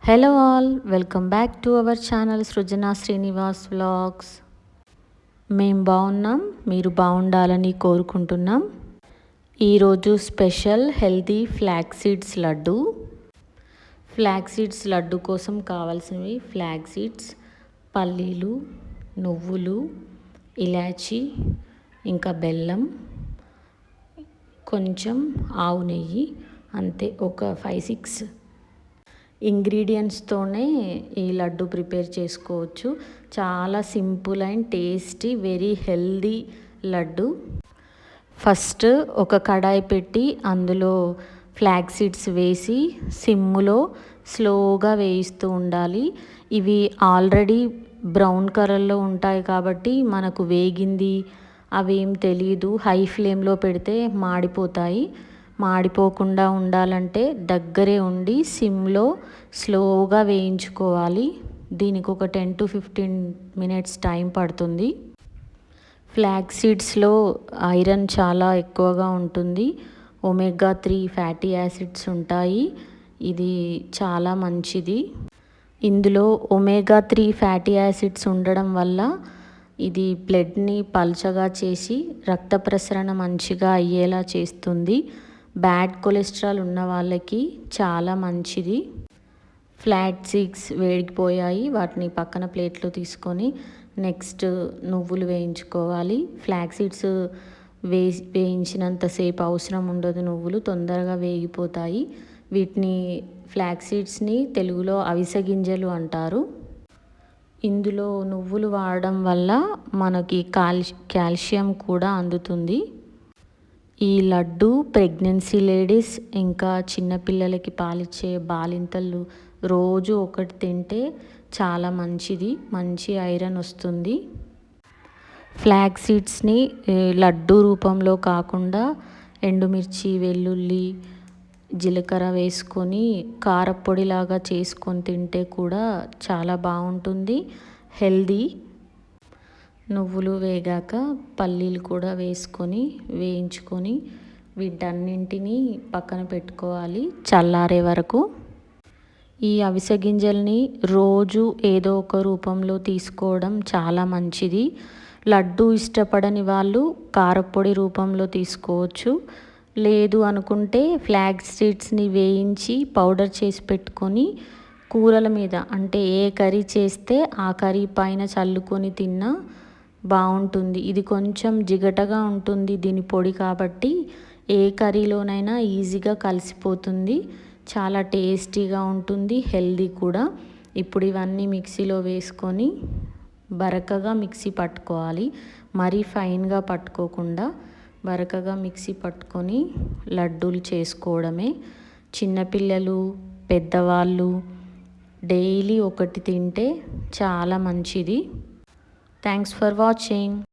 Hello all, welcome back to our channel Srujana Srinivas vlogs. మేము బాగున్నాం, మీరు బాగుండాలని కోరుకుంటున్నాం. ఈరోజు special healthy flax seeds laddu. Flax seeds laddu కోసం కావాల్సినవి ఫ్లాక్స్ సీడ్స్, పల్లీలు, నువ్వులు, ఇలాచీ, ఇంకా బెల్లం, కొంచెం ఆవు నెయ్యి, అంతే. ఒక 5-6 ఇంగ్రీడియంట్స్తోనే ఈ లడ్డు ప్రిపేర్ చేసుకోవచ్చు. చాలా simple and tasty, very healthy laddu. First ఒక కడాయి పెట్టి అందులో ఫ్లాక్స్ సీడ్స్ వేసి సిమ్ములో స్లోగా వేయిస్తూ ఉండాలి. ఇవి ఆల్రెడీ బ్రౌన్ కలర్లో ఉంటాయి కాబట్టి మనకు వేగింది అవేం తెలీదు. హై ఫ్లేమ్లో పెడితే మాడిపోతాయి. మాడిపోకుండా ఉండాలంటే దగ్గరే ఉండి సిమ్లో స్లోగా వేయించుకోవాలి. దీనికి ఒక 10-15 మినిట్స్ టైం పడుతుంది. ఫ్లాక్స్ సీడ్స్లో ఐరన్ చాలా ఎక్కువగా ఉంటుంది. ఒమేగా 3 ఫ్యాటీ యాసిడ్స్ ఉంటాయి. ఇది చాలా మంచిది. ఇందులో ఒమేగా 3 ఫ్యాటీ యాసిడ్స్ ఉండడం వల్ల ఇది బ్లడ్ని పల్చగా చేసి రక్త ప్రసరణ మంచిగా అయ్యేలా చేస్తుంది. బ్యాడ్ కొలెస్ట్రాల్ ఉన్న వాళ్ళకి చాలా మంచిది. ఫ్లాక్స్ సీడ్స్ వేడిపోయాయి, వాటిని పక్కన ప్లేట్లో తీసుకొని నెక్స్ట్ నువ్వులు వేయించుకోవాలి. ఫ్లాక్స్ సీడ్స్ వేయించినంతసేపు అవసరం ఉండదు, నువ్వులు తొందరగా వేగిపోతాయి. వీటిని ఫ్లాక్స్ సీడ్స్ని తెలుగులో అవిసె గింజలు అంటారు. ఇందులో నువ్వులు వాడడం వల్ల మనకి కాల్షియం కూడా అందుతుంది. ఈ లడ్డు ప్రెగ్నెన్సీ లేడీస్, ఇంకా చిన్నపిల్లలకి పాలిచ్చే బాలింతలు రోజు ఒకటి తింటే చాలా మంచిది. మంచి ఐరన్ వస్తుంది. ఫ్లాక్స్ సీడ్స్ని లడ్డు రూపంలో కాకుండా ఎండుమిర్చి, వెల్లుల్లి, జీలకర్ర వేసుకొని కారపొడిలాగా చేసుకొని తింటే కూడా చాలా బాగుంటుంది, హెల్దీ. నువ్వులు వేగాక పల్లీలు కూడా వేసుకొని వేయించుకొని వీటన్నింటినీ పక్కన పెట్టుకోవాలి చల్లారే వరకు. ఈ అవిసె గింజల్ని రోజు ఏదో ఒక రూపంలో తీసుకోవడం చాలా మంచిది. లడ్డు ఇష్టపడని వాళ్ళు కారపొడి రూపంలో తీసుకోవచ్చు. లేదు అనుకుంటే ఫ్లాక్స్ సీడ్స్ని వేయించి పౌడర్ చేసి పెట్టుకొని కూరల మీద, అంటే ఏ కర్రీ చేస్తే ఆ కర్రీ పైన చల్లుకొని తిన్నా బాగుంటుంది. ఇది కొంచెం జిగటగా ఉంటుంది దీని పొడి కాబట్టి ఏ కర్రీలోనైనా ఈజీగా కలిసిపోతుంది. చాలా టేస్టీగా ఉంటుంది, హెల్దీ కూడా. ఇప్పుడు ఇవన్నీ మిక్సీలో వేసుకొని బరకగా మిక్సీ పట్టుకోవాలి. మరీ ఫైన్గా పట్టుకోకుండా బరకగా మిక్సీ పట్టుకొని లడ్డూలు చేసుకోవడమే. చిన్నపిల్లలు, పెద్దవాళ్ళు డైలీ ఒకటి తింటే చాలా మంచిది. Thanks for watching.